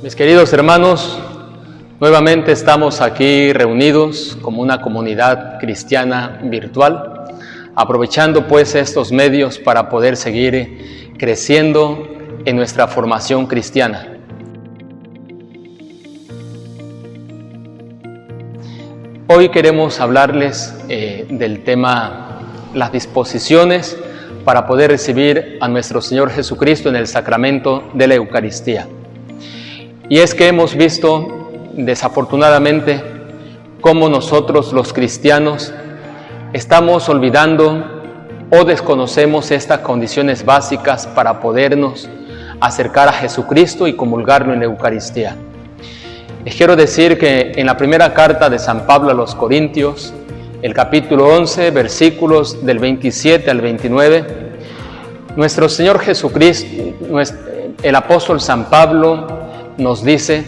Mis queridos hermanos, nuevamente estamos aquí reunidos como una comunidad cristiana virtual, aprovechando pues estos medios para poder seguir creciendo en nuestra formación cristiana. Hoy queremos hablarles del tema las disposiciones para poder recibir a nuestro Señor Jesucristo en el sacramento de la Eucaristía. Y es que hemos visto, desafortunadamente, cómo nosotros los cristianos estamos olvidando o desconocemos estas condiciones básicas para podernos acercar a Jesucristo y comulgarlo en la Eucaristía. Les quiero decir que en la primera carta de San Pablo a los Corintios, el capítulo 11, versículos del 27 al 29, nuestro Señor Jesucristo, el apóstol San Pablo, nos dice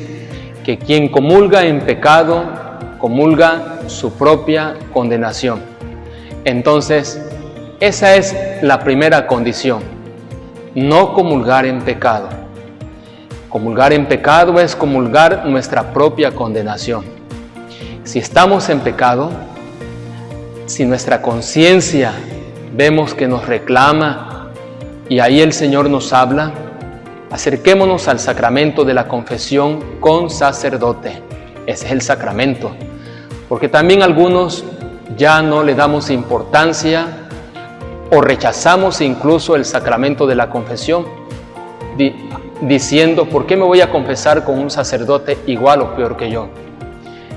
que quien comulga en pecado, comulga su propia condenación. Entonces, esa es la primera condición, no comulgar en pecado. Comulgar en pecado es comulgar nuestra propia condenación. Si estamos en pecado, si nuestra conciencia vemos que nos reclama y ahí el Señor nos habla, acerquémonos al sacramento de la confesión con sacerdote. Ese es el sacramento. Porque también algunos ya no le damos importancia o rechazamos incluso el sacramento de la confesión, diciendo, ¿por qué me voy a confesar con un sacerdote igual o peor que yo?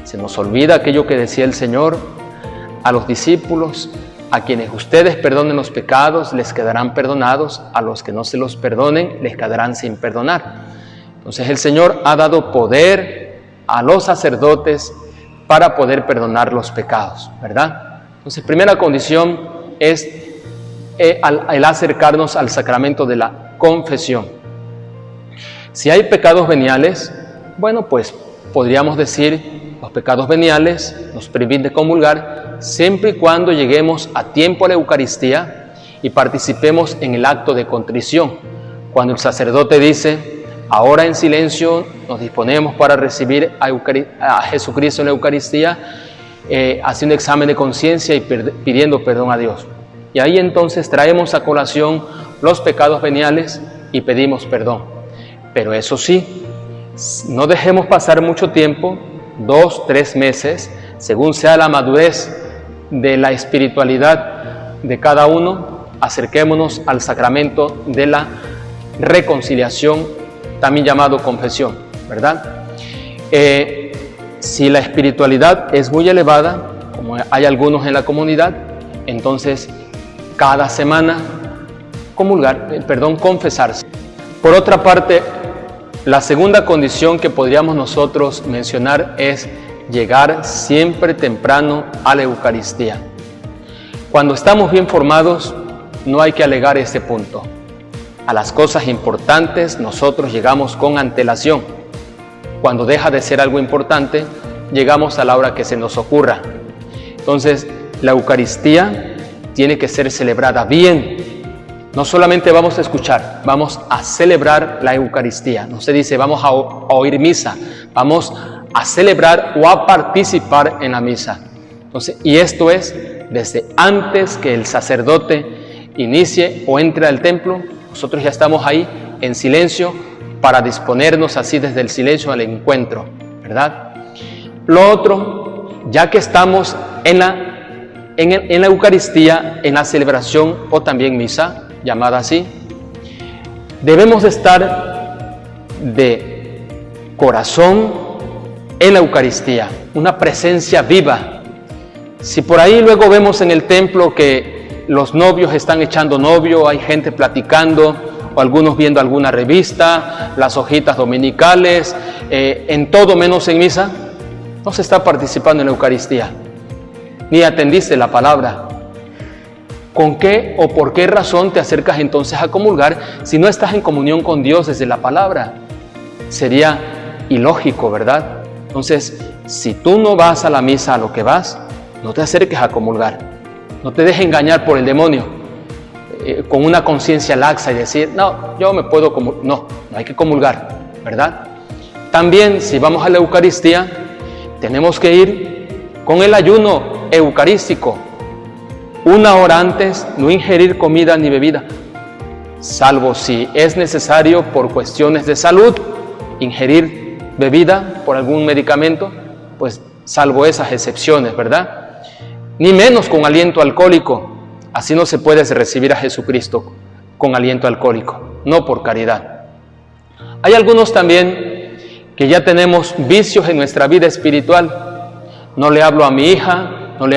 Se nos olvida aquello que decía el Señor a los discípulos: a quienes ustedes perdonen los pecados, les quedarán perdonados; a los que no se los perdonen, les quedarán sin perdonar. Entonces el Señor ha dado poder a los sacerdotes para poder perdonar los pecados, ¿verdad? Entonces, primera condición es el acercarnos al sacramento de la confesión. Si hay pecados veniales, bueno, pues podríamos decir, los pecados veniales nos prohíben de comulgar siempre y cuando lleguemos a tiempo a la Eucaristía y participemos en el acto de contrición. Cuando el sacerdote dice, ahora en silencio nos disponemos para recibir a Jesucristo en la Eucaristía, haciendo un examen de conciencia y pidiendo perdón a Dios. Y ahí entonces traemos a colación los pecados veniales y pedimos perdón. Pero eso sí, no dejemos pasar mucho tiempo, 2, 3 meses, según sea la madurez de la espiritualidad de cada uno, acerquémonos al sacramento de la reconciliación, también llamado confesión, ¿verdad? Si la espiritualidad es muy elevada, como hay algunos en la comunidad, entonces cada semana confesarse. Por otra parte, la segunda condición que podríamos nosotros mencionar es llegar siempre temprano a la Eucaristía. Cuando estamos bien formados, no hay que alegar este punto. A las cosas importantes nosotros llegamos con antelación. Cuando deja de ser algo importante, llegamos a la hora que se nos ocurra. Entonces, la Eucaristía tiene que ser celebrada bien. No solamente vamos a escuchar, vamos a celebrar la Eucaristía. No se dice vamos a oír misa, vamos a celebrar o a participar en la misa. Entonces, y esto es desde antes que el sacerdote inicie o entre al templo, nosotros ya estamos ahí en silencio para disponernos así desde el silencio al encuentro, ¿verdad? Lo otro, ya que estamos en la Eucaristía, en la celebración o también misa, llamada así, debemos de estar de corazón en la Eucaristía, una presencia viva. Si por ahí luego vemos en el templo que los novios están echando novio, hay gente platicando, o algunos viendo alguna revista, las hojitas dominicales, en todo menos en misa, no se está participando en la Eucaristía, ni atendiste la palabra. ¿Con qué o por qué razón te acercas entonces a comulgar si no estás en comunión con Dios desde la palabra? Sería ilógico, ¿verdad? Entonces, si tú no vas a la misa a lo que vas, no te acerques a comulgar. No te dejes engañar por el demonio con una conciencia laxa y decir, no, yo me puedo comulgar. No hay que comulgar, ¿verdad? También, si vamos a la Eucaristía, tenemos que ir con el ayuno eucarístico. 1 hora antes, no ingerir comida ni bebida, salvo si es necesario por cuestiones de salud, ingerir bebida por algún medicamento, pues salvo esas excepciones, ¿verdad? Ni menos con aliento alcohólico. Así no se puede recibir a Jesucristo con aliento alcohólico, no por caridad. Hay algunos también que ya tenemos vicios en nuestra vida espiritual. No le hablo a mi hija, no le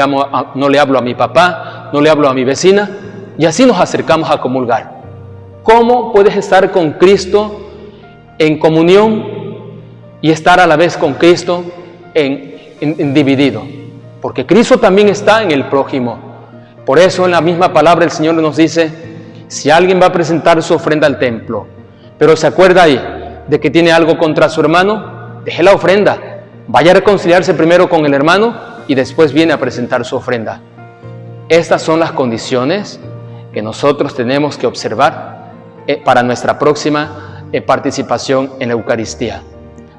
hablo a mi papá, no le hablo a mi vecina, y así nos acercamos a comulgar. ¿Cómo puedes estar con Cristo en comunión y estar a la vez con Cristo en dividido? Porque Cristo también está en el prójimo. Por eso en la misma palabra el Señor nos dice, si alguien va a presentar su ofrenda al templo, pero se acuerda ahí de que tiene algo contra su hermano, deje la ofrenda, vaya a reconciliarse primero con el hermano y después viene a presentar su ofrenda. Estas son las condiciones que nosotros tenemos que observar para nuestra próxima participación en la Eucaristía.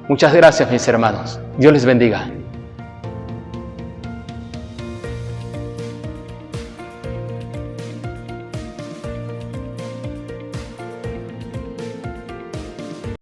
Muchas gracias, mis hermanos. Dios les bendiga.